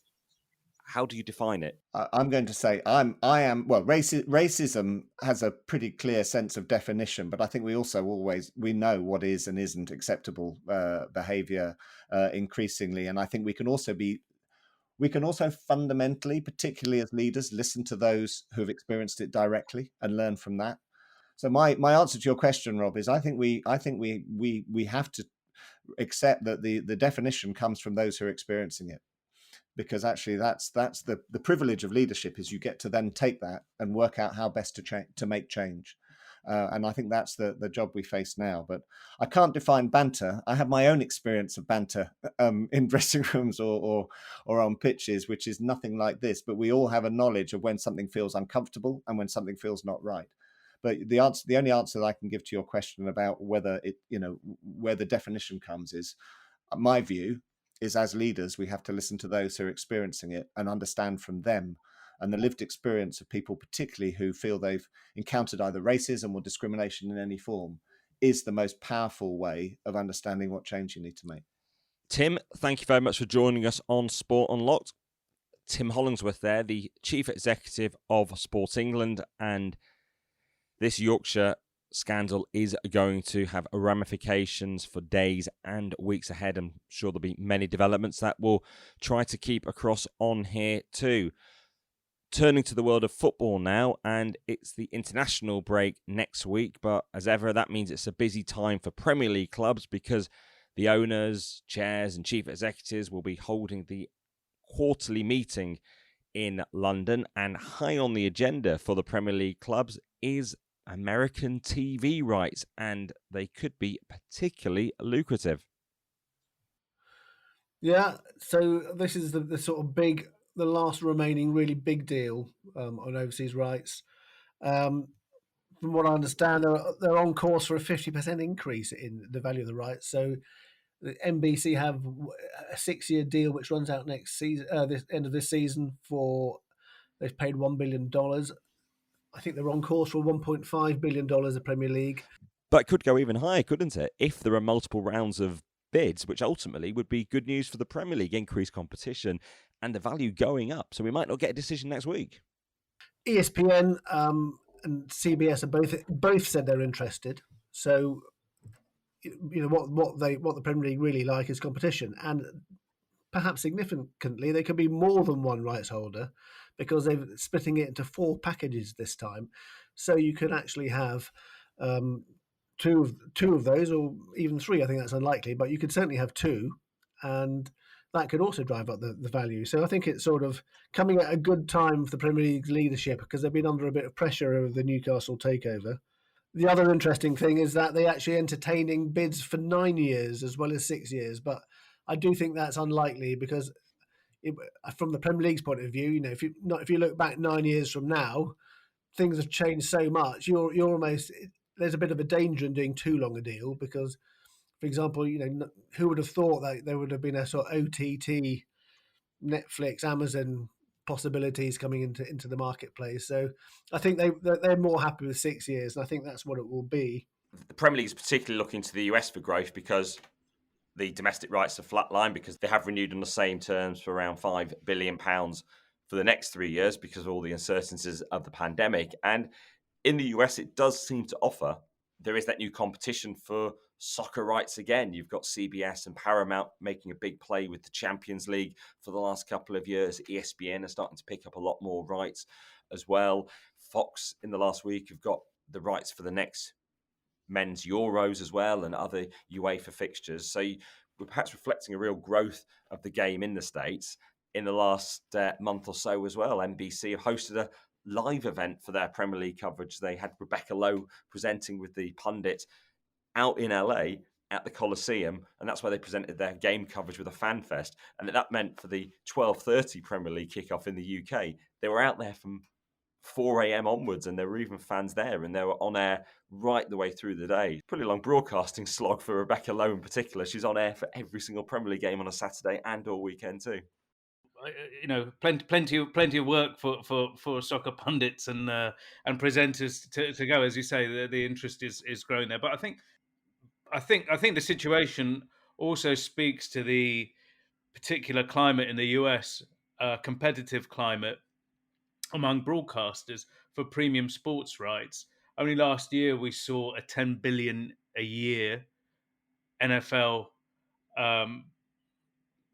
How do you define it? I'm going to say racism has a pretty clear sense of definition, but I think we also we know what is and isn't acceptable behavior increasingly. And I think we can also fundamentally, particularly as leaders, listen to those who have experienced it directly and learn from that. So my answer to your question, Rob, is I think we have to accept that the definition comes from those who are experiencing it, because actually that's the privilege of leadership, is you get to then take that and work out how best to make change. And I think that's the job we face now. But I can't define banter. I have my own experience of banter in dressing rooms or on pitches, which is nothing like this. But we all have a knowledge of when something feels uncomfortable and when something feels not right. But the only answer that I can give to your question about whether where the definition comes is, my view is, as leaders, we have to listen to those who are experiencing it and understand from them, and the lived experience of people, particularly who feel they've encountered either racism or discrimination in any form, is the most powerful way of understanding what change you need to make. Tim, thank you very much for joining us on Sport Unlocked. Tim Hollingsworth there, the Chief Executive of Sport England, and this Yorkshire scandal is going to have ramifications for days and weeks ahead. I'm sure there'll be many developments that we'll try to keep across on here too. Turning to the world of football now, and it's the international break next week, but as ever, that means it's a busy time for Premier League clubs, because the owners, chairs and chief executives will be holding the quarterly meeting in London, and high on the agenda for the Premier League clubs is American TV rights, and they could be particularly lucrative. Yeah, so this is the sort of the last remaining really big deal on overseas rights. From what I understand, they're on course for a 50% increase in the value of the rights. So the NBC have a 6-year deal which runs out next season, this end of this season. They've paid $1 billion. I think they're on course for $1.5 billion the Premier League. But it could go even higher, couldn't it? If there are multiple rounds of bids, which ultimately would be good news for the Premier League, increased competition and the value going up. So we might not get a decision next week. ESPN and CBS are both said they're interested. So what the Premier League really like is competition, and perhaps significantly they could be more than one rights holder, because they're splitting it into 4 packages this time. So you could actually have two of those, or even 3. I think that's unlikely, but you could certainly have 2, and that could also drive up the value. So I think it's sort of coming at a good time for the Premier League's leadership, because they've been under a bit of pressure of the Newcastle takeover. The other interesting thing is that they're actually entertaining bids for 9 years as well as 6 years, but I do think that's unlikely, because from the Premier League's point of view, if you look back 9 years from now, things have changed so much. You're almost, there's a bit of a danger in doing too long a deal, because, for example, who would have thought that there would have been a sort of OTT, Netflix, Amazon possibilities coming into the marketplace. So I think they're more happy with 6 years, and I think that's what it will be. The Premier League is particularly looking to the US for growth, because the domestic rights are flatlined, because they have renewed on the same terms for around £5 billion for the next 3 years because of all the uncertainties of the pandemic. And in the US, it does seem to offer, there is that new competition for soccer rights again. You've got CBS and Paramount making a big play with the Champions League for the last couple of years. ESPN are starting to pick up a lot more rights as well. Fox in the last week have got the rights for the next men's Euros as well, and other UEFA fixtures. So we're perhaps reflecting a real growth of the game in the States. in the last month or so as well. NBC have hosted a live event for their Premier League coverage. They had Rebecca Lowe presenting with the pundit out in LA at the Coliseum, and that's where they presented their game coverage with a fan fest. And that meant for the 12:30 Premier League kickoff in the UK, they were out there from 4 a.m. onwards, and there were even fans there, and they were on air right the way through the day. Pretty long broadcasting slog for Rebecca Lowe in particular. She's on air for every single Premier League game on a Saturday and all weekend too. Plenty of work for soccer pundits and presenters to go. As you say, the interest is growing there. But I think the situation also speaks to the particular climate in the US, competitive climate among broadcasters for premium sports rights. Only last year we saw a $10 billion a year NFL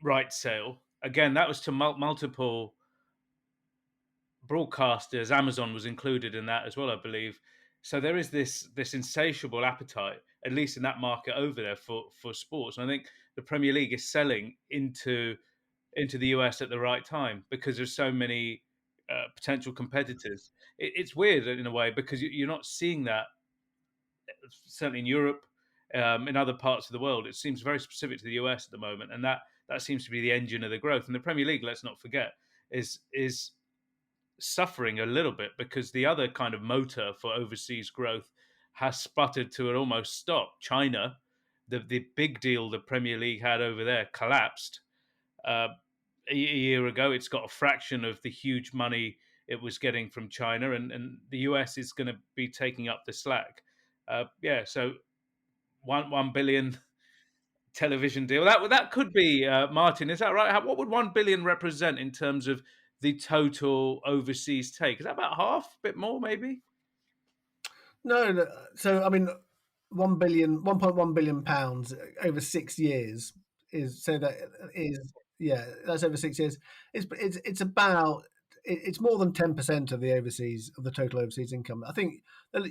rights sale. Again, that was to multiple broadcasters. Amazon was included in that as well, I believe. So there is this insatiable appetite, at least in that market over there, for sports. And I think the Premier League is selling into the US at the right time because there's so many potential competitors. It's weird in a way because you're not seeing that, certainly in Europe, in other parts of the world. It seems very specific to the US at the moment, and that seems to be the engine of the growth. And the Premier League, let's not forget, is suffering a little bit because the other kind of motor for overseas growth has sputtered to an almost stop. China, the big deal the Premier League had over there, collapsed a year ago. It's got a fraction of the huge money it was getting from China, and the US is going to be taking up the slack. So 1 billion television deal. That could be, Martyn, is that right? What would 1 billion represent in terms of the total overseas take? Is that about half? A bit more, maybe? No. So I mean, 1.1 billion pounds over 6 years is that's over 6 years. It's about it's more than 10% of the total overseas income. I think they're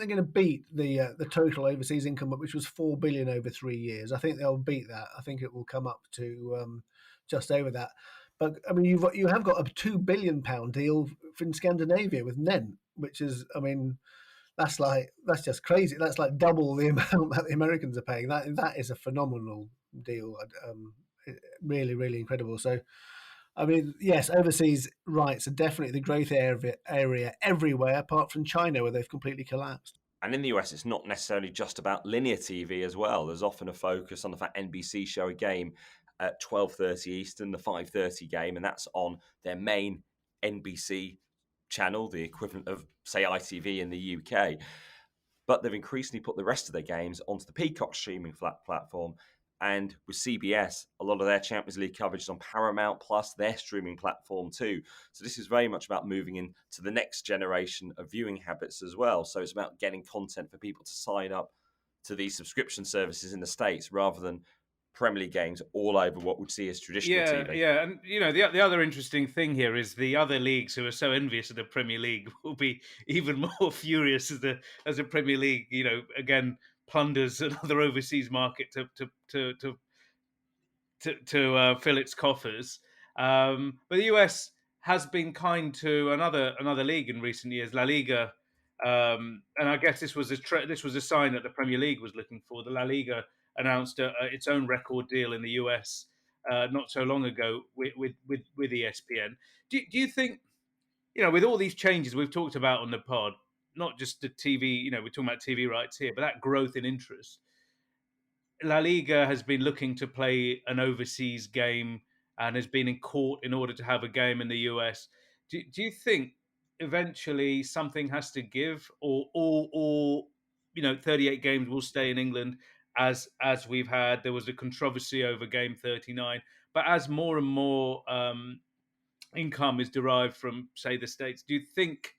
going to beat the total overseas income, which was 4 billion over 3 years. I think they'll beat that. I think it will come up to just over that. But I mean, you have got a £2 billion deal in Scandinavia with NENT, which is, I mean, that's just crazy. That's like double the amount that the Americans are paying. That is a phenomenal deal. Really, really incredible. So, I mean, yes, overseas rights are definitely the growth area everywhere, apart from China, where they've completely collapsed. And in the US, it's not necessarily just about linear TV as well. There's often a focus on the fact NBC show a game at 12:30 Eastern, the 5:30 game, and that's on their main NBC channel, the equivalent of, say, ITV in the UK. But they've increasingly put the rest of their games onto the Peacock streaming platform. And with CBS, a lot of their Champions League coverage is on Paramount Plus, their streaming platform too. So this is very much about moving into the next generation of viewing habits as well. So it's about getting content for people to sign up to these subscription services in the States rather than Premier League games all over what we'd see as traditional TV. Yeah, and the other interesting thing here is the other leagues who are so envious of the Premier League will be even more furious as the Premier League, again, plunders another overseas market to fill its coffers. But the US has been kind to another league in recent years, La Liga, and I guess this was a sign that the Premier League was looking for. The La Liga announced its own record deal in the US not so long ago with ESPN. Do you think, with all these changes we've talked about on the pod, not just the TV, we're talking about TV rights here, but that growth in interest, La Liga has been looking to play an overseas game and has been in court in order to have a game in the US. Do you think eventually something has to give, or 38 games will stay in England as we've had? There was a controversy over game 39, but as more and more income is derived from, say, the States, do you think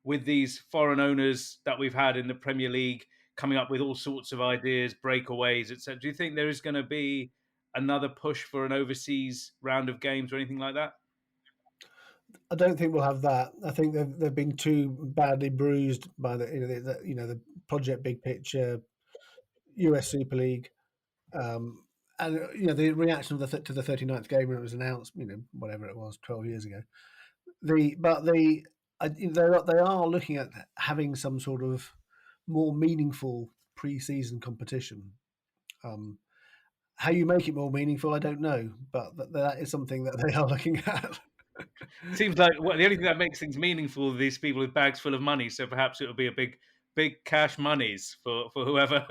with these foreign owners that we've had in the Premier League coming up with all sorts of ideas, breakaways, etc., do you think there is going to be another push for an overseas round of games or anything like that? I don't think we'll have that. I think they've been too badly bruised by the Project Big Picture, US Super League, the reaction of to the 39th game when it was announced, whatever it was, 12 years ago. They are looking at having some sort of more meaningful pre-season competition. How you make it more meaningful, I don't know, but that is something that they are looking at. Seems like the only thing that makes things meaningful are these people with bags full of money. So perhaps it will be a big cash monies for whoever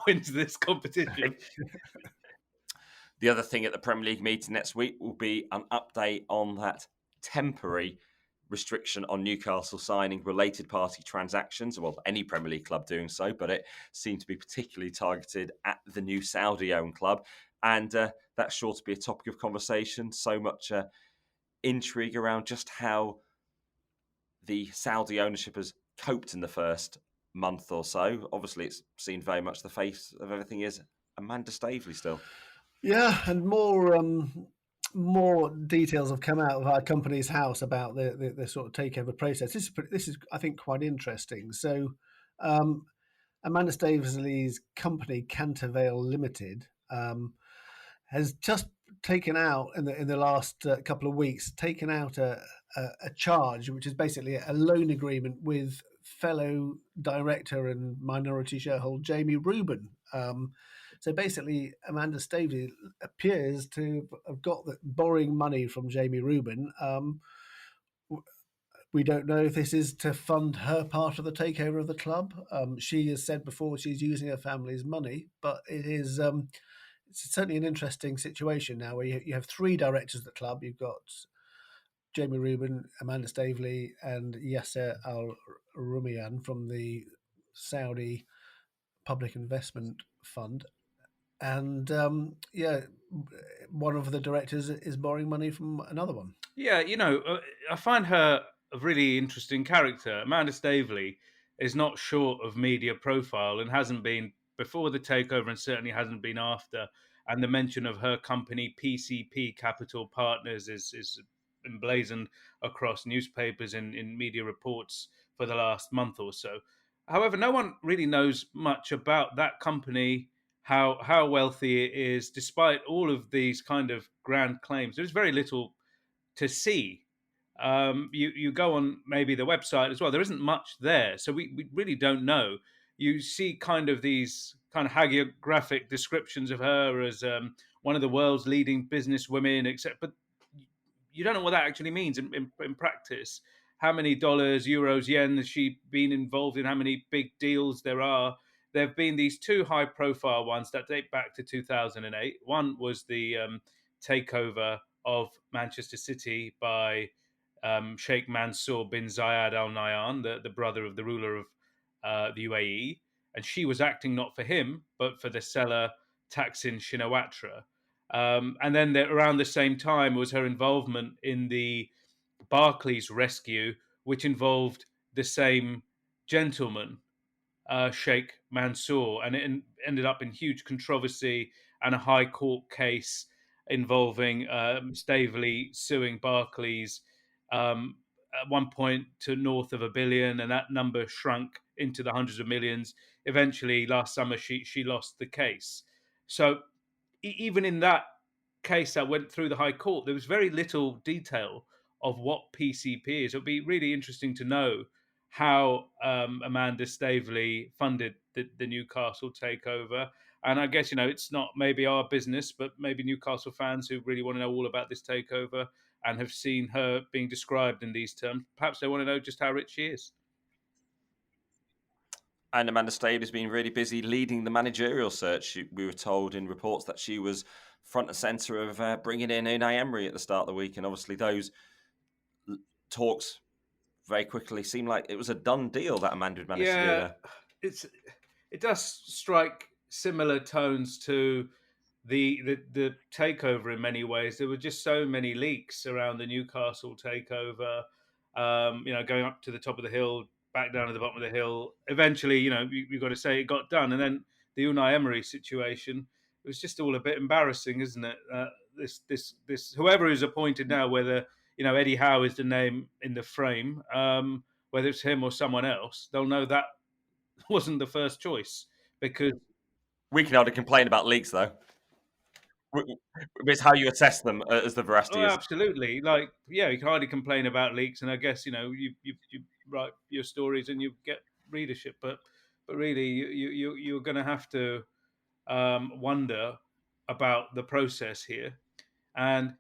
wins this competition. The other thing at the Premier League meeting next week will be an update on that temporary restriction on Newcastle signing related party transactions. Well, any Premier League club doing so, but it seemed to be particularly targeted at the new Saudi-owned club. And that's sure to be a topic of conversation. So much intrigue around just how the Saudi ownership has coped in the first month or so. Obviously, it's seen very much the face of everything is Amanda Staveley still. Yeah, and more details have come out of our company's house about the sort of takeover process. This is I think quite interesting. So, Amanda Staveley's company, Cantervale Limited, has just taken out in the last couple of weeks a charge, which is basically a loan agreement with fellow director and minority shareholder Jamie Rubin. So basically, Amanda Staveley appears to have got borrowing money from Jamie Rubin. We don't know if this is to fund her part of the takeover of the club. She has said before she's using her family's money, but it's certainly an interesting situation now where you have three directors of the club. You've got Jamie Rubin, Amanda Staveley, and Yasser Al Rumayyan from the Saudi Public Investment Fund. And one of the directors is borrowing money from another one. Yeah, I find her a really interesting character. Amanda Staveley is not short of media profile and hasn't been before the takeover and certainly hasn't been after. And the mention of her company, PCP Capital Partners, is emblazoned across newspapers and in media reports for the last month or so. However, no one really knows much about that company, how wealthy it is, despite all of these kind of grand claims. There's very little to see. You go on maybe the website as well. There isn't much there, so we really don't know. You see kind of these kind of hagiographic descriptions of her as one of the world's leading business women, but you don't know what that actually means in practice. How many dollars, euros, yen has she been involved in? How many big deals there are? There have been these two high-profile ones that date back to 2008. One was the takeover of Manchester City by Sheikh Mansour bin Zayed Al Nahyan, the brother of the ruler of the UAE. And she was acting not for him, but for the seller Thaksin Shinawatra. And then around the same time was her involvement in the Barclays rescue, which involved the same gentleman, Sheikh Mansour, and it ended up in huge controversy and a high court case involving Staveley suing Barclays at one point to north of $1 billion, and that number shrunk into the hundreds of millions. Eventually, last summer, she lost the case. So even in that case that went through the High Court, there was very little detail of what PCP is. It would be really interesting to know how Amanda Staveley funded the Newcastle takeover. And I guess, it's not maybe our business, but maybe Newcastle fans who really want to know all about this takeover and have seen her being described in these terms. Perhaps they want to know just how rich she is. And Amanda Staveley's been really busy leading the managerial search. We were told in reports that she was front and centre of bringing in Unai Emery at the start of the week. And obviously those talks very quickly seemed like it was a done deal that Amanda had managed to do there. It does strike similar tones to the takeover in many ways. There were just so many leaks around the Newcastle takeover, going up to the top of the hill, back down to the bottom of the hill. Eventually, you've got to say it got done. And then the Unai Emery situation, it was just all a bit embarrassing, isn't it? This whoever is appointed now, whether Eddie Howe is the name in the frame, whether it's him or someone else, they'll know that wasn't the first choice, because we can hardly complain about leaks though. It's how you assess them as the veracity Oh, is. absolutely. Like, yeah, you can hardly complain about leaks, and I guess you write your stories and you get readership, but really you're going to have to wonder about the process here, and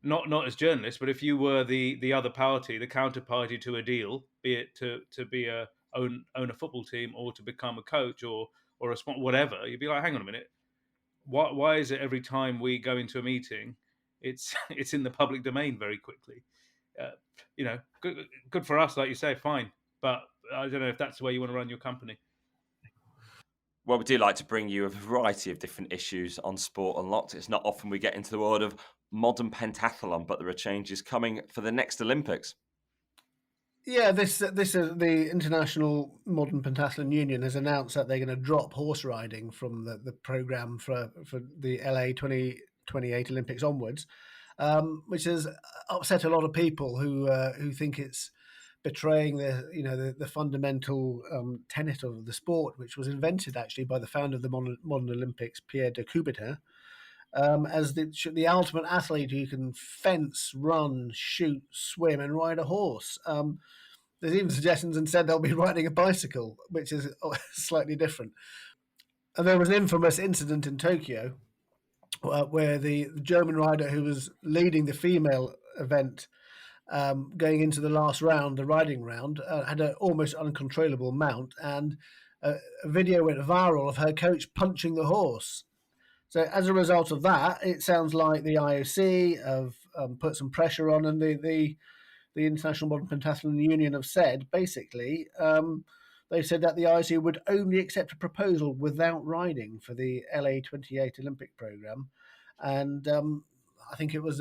not as journalists, but if you were the other party, the counterparty to a deal, be it to be own a football team or to become a coach or a whatever, you'd be like, hang on a minute, why is it every time we go into a meeting, it's it's in the public domain very quickly? Good for us, like you say, fine, but I don't know if that's the way you want to run your company. Well, we do like to bring you a variety of different issues on Sport Unlocked. It's not often we get into the world of modern pentathlon, but there are changes coming for the next Olympics. Yeah, this is the International Modern Pentathlon Union has announced that they're going to drop horse riding from the program for the LA 2028 Olympics onwards, which has upset a lot of people who think it's betraying the fundamental tenet of the sport, which was invented actually by the founder of the modern Olympics, Pierre de Coubertin, as the ultimate athlete who can fence, run, shoot, swim, and ride a horse. There's even suggestions instead they'll be riding a bicycle, which is slightly different. And there was an infamous incident in Tokyo where the German rider who was leading the female event going into the last round, the riding round, had an almost uncontrollable mount, and a video went viral of her coach punching the horse. So as a result of that, it sounds like the IOC have put some pressure on, and the International Modern Pentathlon Union have said, basically, they've said that the IOC would only accept a proposal without riding for the LA 28 Olympic program. And I think it was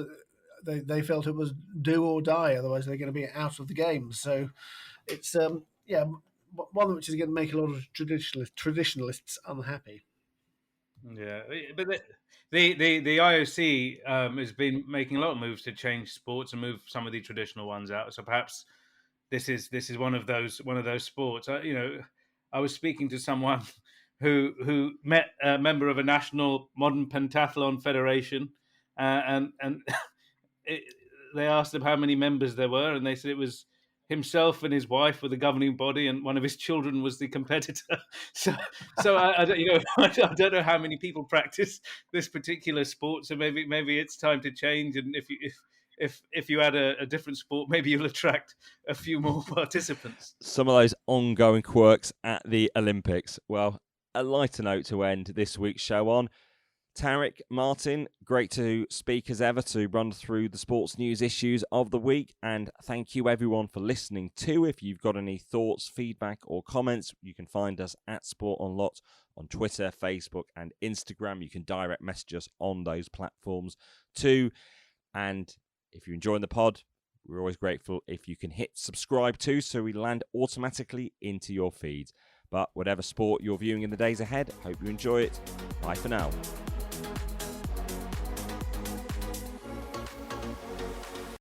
they felt it was do or die, otherwise they're going to be out of the game. So it's one which is going to make a lot of traditionalists unhappy. Yeah, but the IOC has been making a lot of moves to change sports and move some of the traditional ones out. So perhaps this is one of those sports. I was speaking to someone who met a member of a national modern pentathlon federation, and they asked him how many members there were, and they said it was himself and his wife were the governing body, and one of his children was the competitor. So I don't, I don't know how many people practice this particular sport. So maybe it's time to change. And if you add a different sport, maybe you'll attract a few more participants. Some of those ongoing quirks at the Olympics. Well, a lighter note to end this week's show on. Tariq, Martyn, great to speak as ever to run through the sports news issues of the week. And thank you everyone for listening too. If you've got any thoughts, feedback or comments, you can find us at Sport Unlocked on Twitter, Facebook and Instagram. You can direct message us on those platforms too. And if you're enjoying the pod, we're always grateful if you can hit subscribe too, so we land automatically into your feeds. But whatever sport you're viewing in the days ahead, hope you enjoy it. Bye for now.